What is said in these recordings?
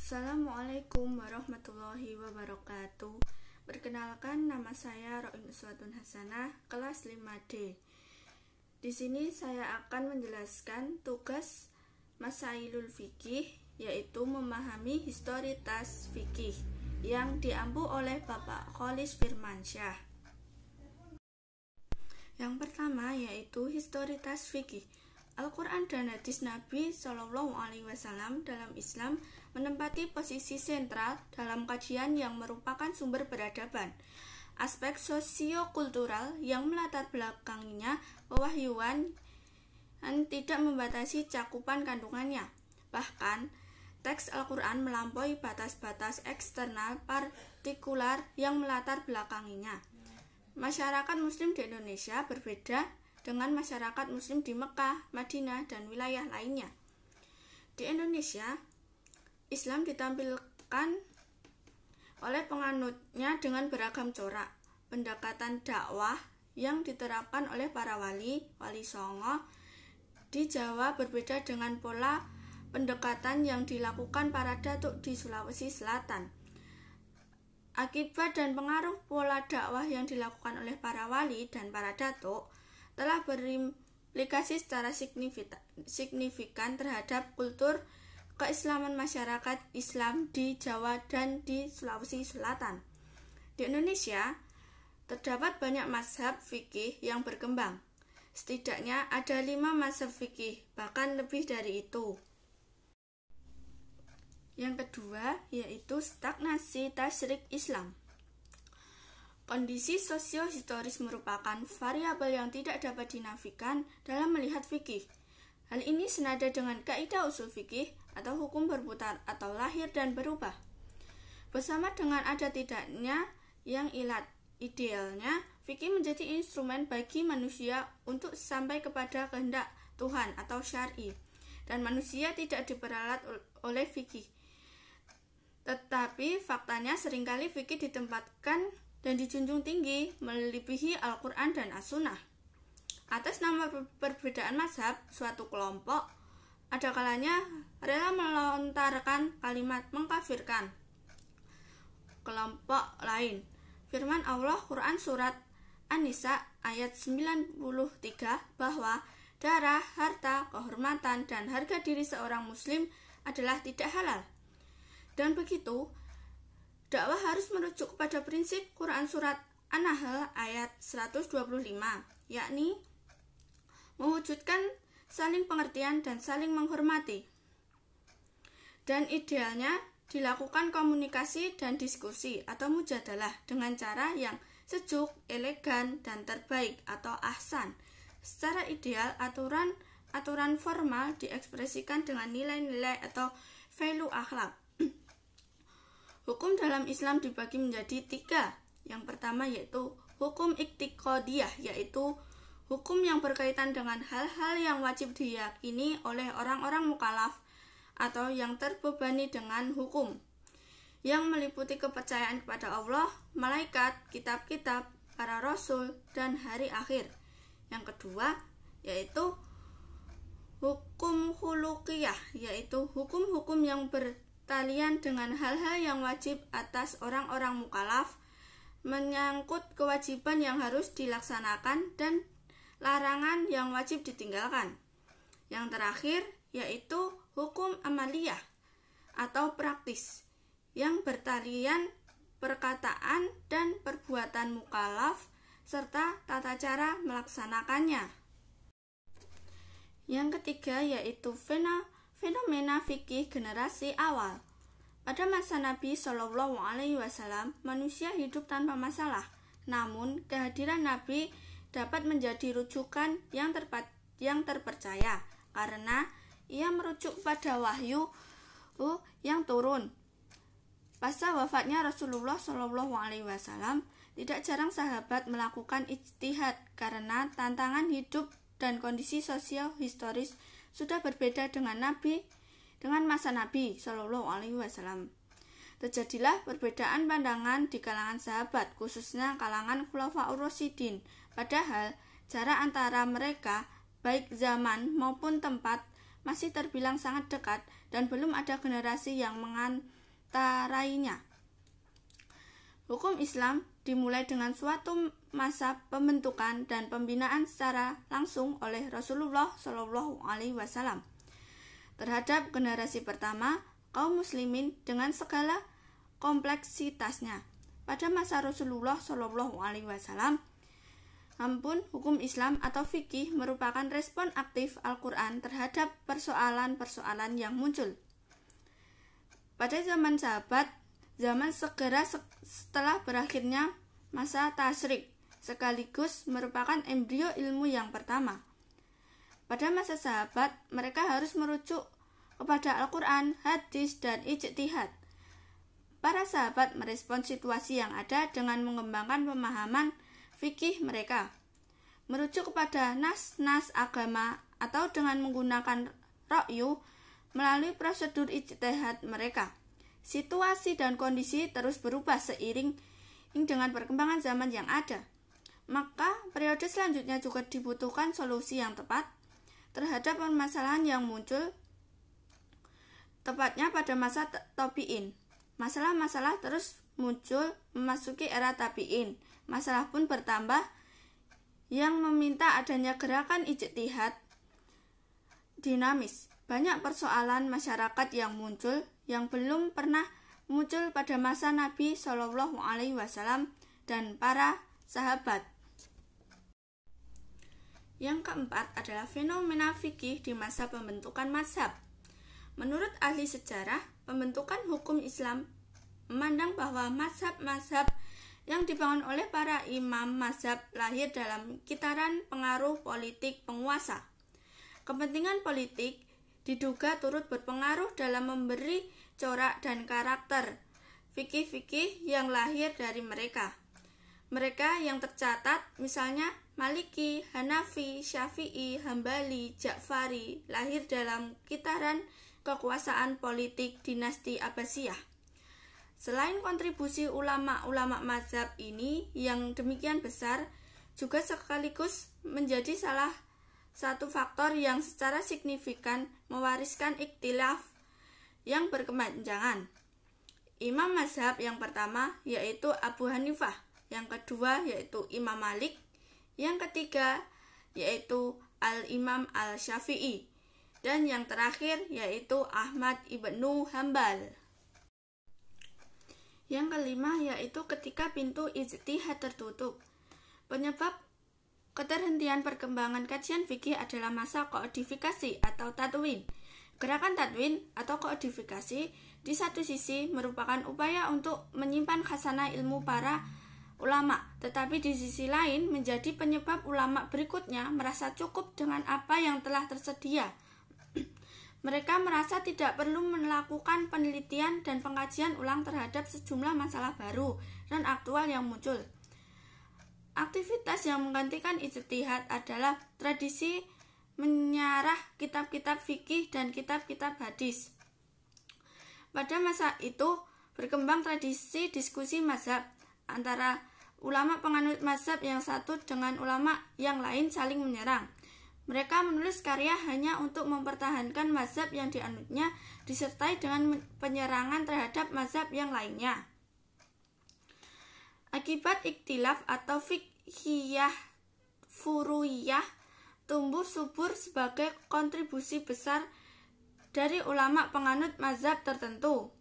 Assalamualaikum warahmatullahi wabarakatuh. Perkenalkan, nama saya Roin Uswatun Hasanah, kelas 5D. Di sini saya akan menjelaskan tugas Masailul Fikih, yaitu memahami historitas fikih yang diampu oleh Bapak Kholis Firmansyah. Yang pertama yaitu historitas fikih. Al-Quran dan hadis Nabi Shallallahu Alaihi Wasallam dalam Islam menempati posisi sentral dalam kajian yang merupakan sumber peradaban. Aspek sosio-kultural yang melatar belakanginya pewahyuan tidak membatasi cakupan kandungannya. Bahkan, teks Al-Quran melampaui batas-batas eksternal partikular yang melatar belakanginya. Masyarakat Muslim di Indonesia berbeda dengan masyarakat Muslim di Mekah, Madinah, dan wilayah lainnya. Di Indonesia, Islam ditampilkan oleh penganutnya dengan beragam corak. Pendekatan dakwah yang diterapkan oleh para wali songo di Jawa berbeda dengan pola pendekatan yang dilakukan para datuk di Sulawesi Selatan. Akibat dan pengaruh pola dakwah yang dilakukan oleh para wali dan para datuk telah berimplikasi secara signifikan terhadap kultur keislaman masyarakat Islam di Jawa dan di Sulawesi Selatan. Di Indonesia, terdapat banyak mazhab fikih yang berkembang. Setidaknya ada 5 mazhab fikih, bahkan lebih dari itu. Yang kedua yaitu stagnasi tasyrik Islam. Kondisi sosio-historis merupakan variabel yang tidak dapat dinafikan dalam melihat fikih. Hal ini senada dengan kaidah usul fikih atau hukum berputar atau lahir dan berubah. Bersama dengan ada tidaknya yang idealnya, fikih menjadi instrumen bagi manusia untuk sampai kepada kehendak Tuhan atau syar'i, dan manusia tidak diperalat oleh fikih. Tetapi faktanya seringkali fikih ditempatkan dan dijunjung tinggi melebihi Al-Quran dan As-Sunnah. Atas nama perbedaan mazhab, suatu kelompok ada kalanya rela melontarkan kalimat mengkafirkan kelompok lain. Firman Allah Quran Surat An-Nisa ayat 93 bahwa darah, harta, kehormatan, dan harga diri seorang muslim adalah tidak halal. Dan begitu, dakwah harus merujuk kepada prinsip Quran Surat An-Nahl ayat 125, yakni mewujudkan saling pengertian dan saling menghormati. Dan idealnya dilakukan komunikasi dan diskusi atau mujadalah dengan cara yang sejuk, elegan, dan terbaik atau ahsan. Secara ideal, aturan formal diekspresikan dengan nilai-nilai atau value akhlak. Hukum dalam Islam dibagi menjadi 3. Yang pertama yaitu hukum iktiqodiyah, yaitu hukum yang berkaitan dengan hal-hal yang wajib diyakini oleh orang-orang mukallaf atau yang terbebani dengan hukum, yang meliputi kepercayaan kepada Allah, malaikat, kitab-kitab, para rasul, dan hari akhir. Yang kedua yaitu hukum khuluqiyah, yaitu hukum-hukum yang bertalian dengan hal-hal yang wajib atas orang-orang mukallaf, menyangkut kewajiban yang harus dilaksanakan dan larangan yang wajib ditinggalkan. Yang terakhir yaitu hukum amaliyah atau praktis yang bertalian perkataan dan perbuatan mukallaf serta tata cara melaksanakannya. Yang ketiga yaitu fenomena fikih generasi awal. Pada masa Nabi Shallallahu Alaihi Wasallam, manusia hidup tanpa masalah. Namun, kehadiran Nabi dapat menjadi rujukan yang terpercaya karena ia merujuk pada wahyu yang turun. Pasca wafatnya Rasulullah Shallallahu Alaihi Wasallam, tidak jarang sahabat melakukan ijtihad karena tantangan hidup dan kondisi sosial historis sudah berbeda dengan masa Nabi Shallallahu Alaihi Wasallam. Terjadilah perbedaan pandangan di kalangan sahabat, khususnya kalangan Khulafaur Rasyidin. Padahal jarak antara mereka, baik zaman maupun tempat, masih terbilang sangat dekat dan belum ada generasi yang menyentarainya. Hukum Islam dimulai dengan suatu masa pembentukan dan pembinaan secara langsung oleh Rasulullah SAW terhadap generasi pertama kaum muslimin dengan segala kompleksitasnya. Pada masa Rasulullah SAW, hukum Islam atau fikih merupakan respon aktif Al-Quran terhadap persoalan-persoalan yang muncul. Pada zaman sahabat, zaman segera setelah berakhirnya masa tasyrik, sekaligus merupakan embrio ilmu yang pertama. Pada masa sahabat, mereka harus merujuk kepada Al-Quran, hadis, dan ijtihad. Para sahabat merespon situasi yang ada dengan mengembangkan pemahaman fikih mereka, merujuk kepada nas-nas agama atau dengan menggunakan ra'yu melalui prosedur ijtihad mereka. Situasi dan kondisi terus berubah seiring dengan perkembangan zaman yang ada. Maka periode selanjutnya juga dibutuhkan solusi yang tepat terhadap permasalahan yang muncul, tepatnya pada masa tabi'in. Masalah-masalah terus muncul memasuki era tabi'in. Masalah pun bertambah yang meminta adanya gerakan ijtihad dinamis. Banyak persoalan masyarakat yang muncul yang belum pernah muncul pada masa Nabi SAW dan para sahabat. Yang keempat adalah fenomena fikih di masa pembentukan mazhab. Menurut ahli sejarah, pembentukan hukum Islam memandang bahwa mazhab-mazhab yang dibangun oleh para imam mazhab lahir dalam kitaran pengaruh politik penguasa. Kepentingan politik diduga turut berpengaruh dalam memberi corak dan karakter fikih-fikih yang lahir dari mereka. Mereka yang tercatat misalnya Maliki, Hanafi, Syafi'i, Hambali, Ja'fari lahir dalam kitaran kekuasaan politik dinasti Abbasiyah. Selain kontribusi ulama-ulama mazhab ini yang demikian besar, juga sekaligus menjadi salah satu faktor yang secara signifikan mewariskan ikhtilaf yang berkepanjangan. Imam mazhab yang pertama yaitu Abu Hanifah, yang kedua yaitu Imam Malik, yang ketiga yaitu Al-Imam Al-Syafi'i, dan yang terakhir yaitu Ahmad ibnu Hambal. Yang kelima yaitu ketika pintu ijtihad tertutup. Penyebab keterhentian perkembangan kajian fikih adalah masa kodifikasi atau tadwin. Gerakan tadwin atau kodifikasi di satu sisi merupakan upaya untuk menyimpan khazanah ilmu para ulama, tetapi di sisi lain menjadi penyebab ulama berikutnya merasa cukup dengan apa yang telah tersedia. Mereka merasa tidak perlu melakukan penelitian dan pengkajian ulang terhadap sejumlah masalah baru dan aktual yang muncul. Aktivitas yang menggantikan ijtihad adalah tradisi menyarah kitab-kitab fikih dan kitab-kitab hadis. Pada masa itu berkembang tradisi diskusi mazhab antara ulama penganut mazhab yang satu dengan ulama yang lain saling menyerang. Mereka menulis karya hanya untuk mempertahankan mazhab yang dianutnya disertai dengan penyerangan terhadap mazhab yang lainnya. Akibat ikhtilaf atau fiqhiyah furu'iyah tumbuh subur sebagai kontribusi besar dari ulama penganut mazhab tertentu.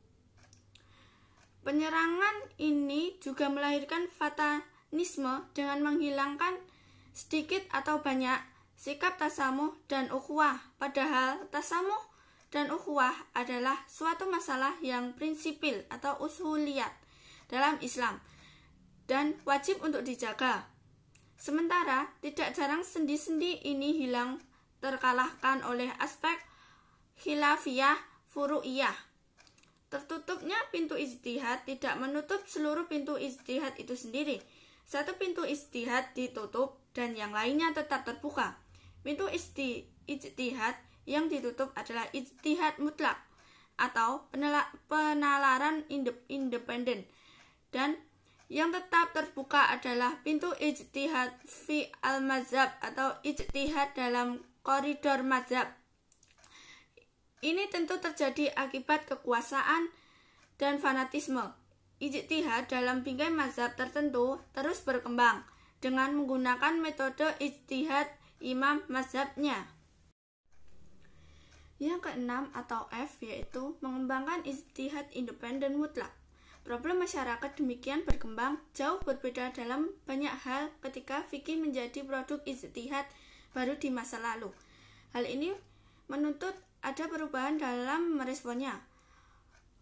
Penyerangan ini juga melahirkan fatanisme dengan menghilangkan sedikit atau banyak sikap tasamuh dan ukhuwah, padahal tasamuh dan ukhuwah adalah suatu masalah yang prinsipil atau usuliyat dalam Islam dan wajib untuk dijaga. Sementara tidak jarang sendi-sendi ini hilang terkalahkan oleh aspek khilafiyah furu'iyah. Tertutupnya pintu ijtihad tidak menutup seluruh pintu ijtihad itu sendiri. Satu pintu ijtihad ditutup dan yang lainnya tetap terbuka. Pintu ijtihad yang ditutup adalah ijtihad mutlak atau penalaran independen, dan yang tetap terbuka adalah pintu ijtihad fi al-mazhab atau ijtihad dalam koridor mazhab. Ini tentu terjadi akibat kekuasaan dan fanatisme. Ijtihad dalam bingkai mazhab tertentu terus berkembang dengan menggunakan metode ijtihad imam mazhabnya. Yang keenam atau F yaitu mengembangkan ijtihad independen mutlak. Problem masyarakat demikian berkembang jauh berbeda dalam banyak hal ketika fikih menjadi produk ijtihad baru di masa lalu. Hal ini menuntut ada perubahan dalam meresponnya.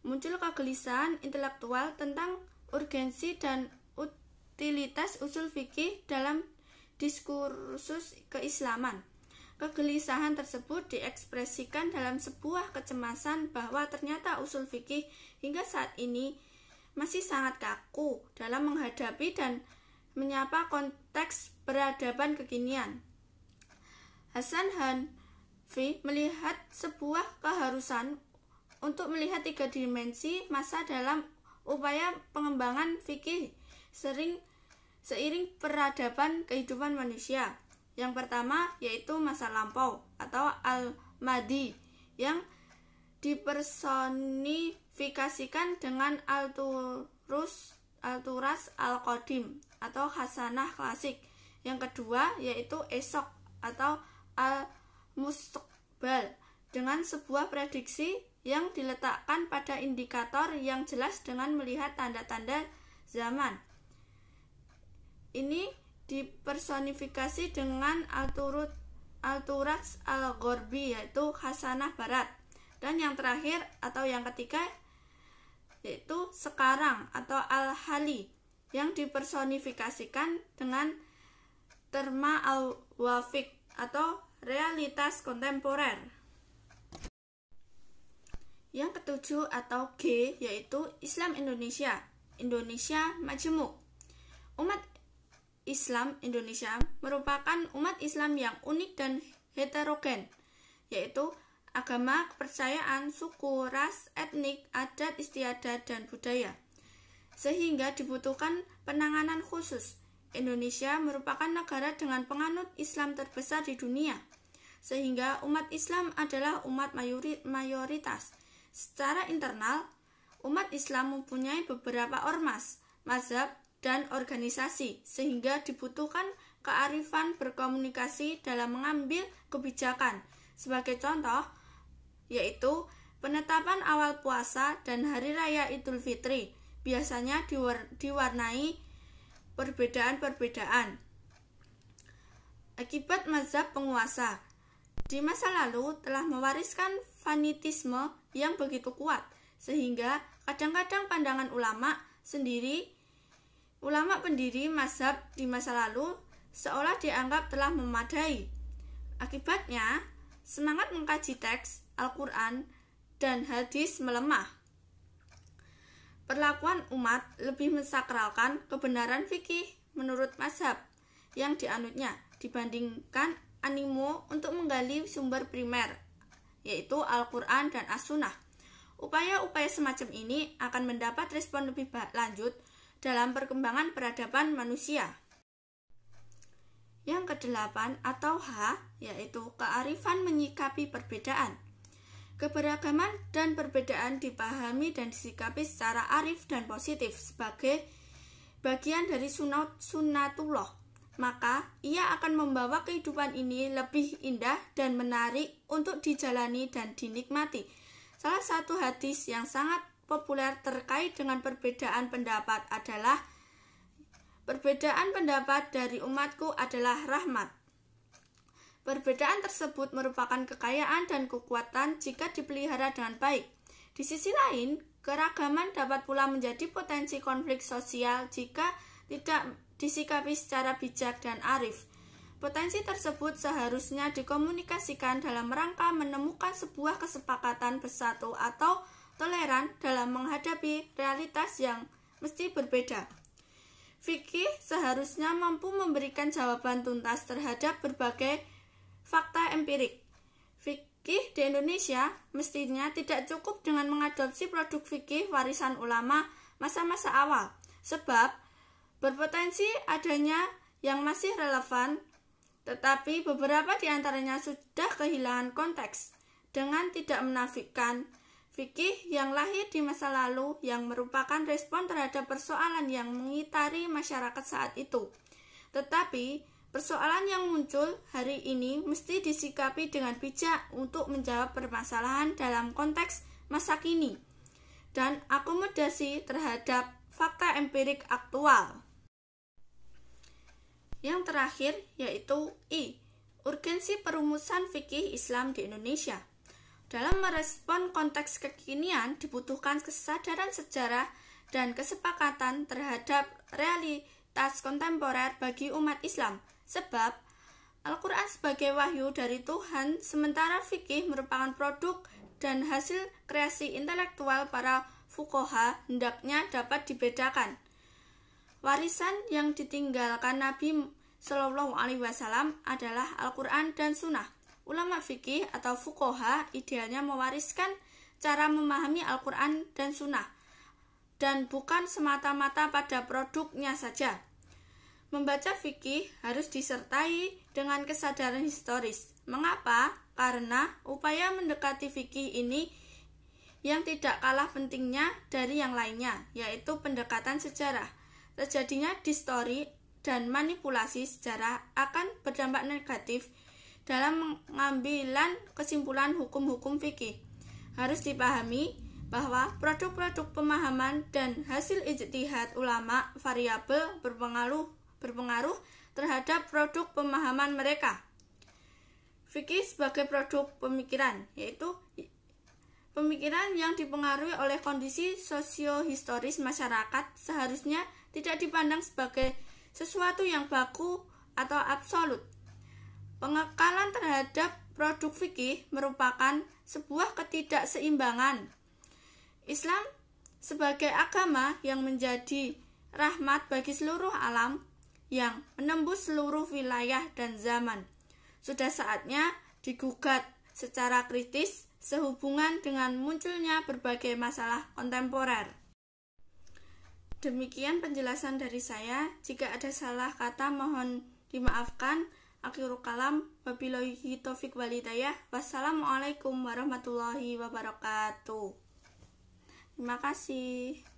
Muncul kegelisahan intelektual tentang urgensi dan utilitas usul fikih dalam diskursus keislaman. Kegelisahan tersebut diekspresikan dalam sebuah kecemasan bahwa ternyata usul fikih hingga saat ini masih sangat kaku dalam menghadapi dan menyapa konteks peradaban kekinian. Hasan Hanfi melihat sebuah keharusan untuk melihat 3 dimensi masa dalam upaya pengembangan fikih seiring peradaban kehidupan manusia. Yang pertama yaitu masa lampau atau al-madi yang dipersonifikasikan dengan al-turas al-qadim atau hasanah klasik. Yang kedua yaitu esok atau al-mustaqbal dengan sebuah prediksi yang diletakkan pada indikator yang jelas dengan melihat tanda-tanda zaman. Ini dipersonifikasi dengan al-turas al-ghorbi yaitu hasanah barat. Dan yang terakhir atau yang ketiga yaitu sekarang atau al-hali yang dipersonifikasikan dengan terma al-wafiq atau realitas kontemporer. Yang ketujuh atau G yaitu Islam Indonesia. Indonesia Majemuk. Umat Islam Indonesia merupakan umat Islam yang unik dan heterogen, yaitu agama, kepercayaan, suku, ras, etnik, adat istiadat, dan budaya. Sehingga dibutuhkan penanganan khusus. Indonesia merupakan negara dengan penganut Islam terbesar di dunia, sehingga umat Islam adalah umat mayoritas. Secara internal, umat Islam mempunyai beberapa ormas, mazhab, dan organisasi, sehingga dibutuhkan kearifan berkomunikasi dalam mengambil kebijakan. Sebagai contoh, yaitu penetapan awal puasa dan Hari Raya Idul Fitri, biasanya diwarnai perbedaan-perbedaan. Akibat mazhab penguasa di masa lalu telah mewariskan fanatisme yang begitu kuat, sehingga kadang-kadang pandangan ulama pendiri mazhab di masa lalu seolah dianggap telah memadai. Akibatnya, semangat mengkaji teks Al-Quran dan hadis melemah. Perlakuan umat lebih mensakralkan kebenaran fikih menurut mazhab yang dianutnya dibandingkan animo untuk menggali sumber primer, yaitu Al-Quran dan As-Sunnah. Upaya-upaya semacam ini akan mendapat respon lebih lanjut dalam perkembangan peradaban manusia. Yang kedelapan atau H, yaitu kearifan menyikapi perbedaan. Keberagaman dan perbedaan dipahami dan disikapi secara arif dan positif sebagai bagian dari sunnatullah. Maka ia akan membawa kehidupan ini lebih indah dan menarik untuk dijalani dan dinikmati. Salah satu hadis yang sangat populer terkait dengan perbedaan pendapat adalah perbedaan pendapat dari umatku adalah rahmat. Perbedaan tersebut merupakan kekayaan dan kekuatan jika dipelihara dengan baik. Di sisi lain, keragaman dapat pula menjadi potensi konflik sosial jika tidak disikapi secara bijak dan arif. Potensi tersebut seharusnya dikomunikasikan dalam rangka menemukan sebuah kesepakatan bersatu atau toleran dalam menghadapi realitas yang mesti berbeda. Fikih seharusnya mampu memberikan jawaban tuntas terhadap berbagai fakta empirik. Fikih di Indonesia mestinya tidak cukup dengan mengadopsi produk fikih warisan ulama masa-masa awal, sebab berpotensi adanya yang masih relevan, tetapi beberapa di antaranya sudah kehilangan konteks. Dengan tidak menafikan, Fikih yang lahir di masa lalu yang merupakan respon terhadap persoalan yang mengitari masyarakat saat itu. Tetapi, persoalan yang muncul hari ini mesti disikapi dengan bijak untuk menjawab permasalahan dalam konteks masa kini dan akomodasi terhadap fakta empirik aktual. Yang terakhir yaitu I. Urgensi perumusan fikih Islam di Indonesia. Dalam merespon konteks kekinian dibutuhkan kesadaran sejarah dan kesepakatan terhadap realitas kontemporer bagi umat Islam. Sebab Al-Quran sebagai wahyu dari Tuhan, sementara fikih merupakan produk dan hasil kreasi intelektual para fuqaha, hendaknya dapat dibedakan. Warisan yang ditinggalkan Nabi Shallallahu Alaihi Wasallam adalah Al-Quran dan Sunnah. Ulama fikih atau fuqaha idealnya mewariskan cara memahami Al-Quran dan Sunnah, dan bukan semata-mata pada produknya saja. Membaca fikih harus disertai dengan kesadaran historis. Mengapa? Karena upaya mendekati fikih ini yang tidak kalah pentingnya dari yang lainnya, yaitu pendekatan sejarah. Terjadinya distori dan manipulasi sejarah akan berdampak negatif dalam pengambilan kesimpulan hukum-hukum fikih. Harus dipahami bahwa produk-produk pemahaman dan hasil ijtihad ulama variabel berpengaruh terhadap produk pemahaman mereka. Fikih sebagai produk pemikiran, yaitu pemikiran yang dipengaruhi oleh kondisi sosio-historis masyarakat, seharusnya tidak dipandang sebagai sesuatu yang baku atau absolut. Pengekalan terhadap produk fikih merupakan sebuah ketidakseimbangan. Islam sebagai agama yang menjadi rahmat bagi seluruh alam, yang menembus seluruh wilayah dan zaman, sudah saatnya digugat secara kritis sehubungan dengan munculnya berbagai masalah kontemporer. Demikian penjelasan dari saya. Jika ada salah kata mohon dimaafkan. Akhirul kalam, wabillahi taufiq wal hidayah. Wassalamualaikum warahmatullahi wabarakatuh. Terima kasih.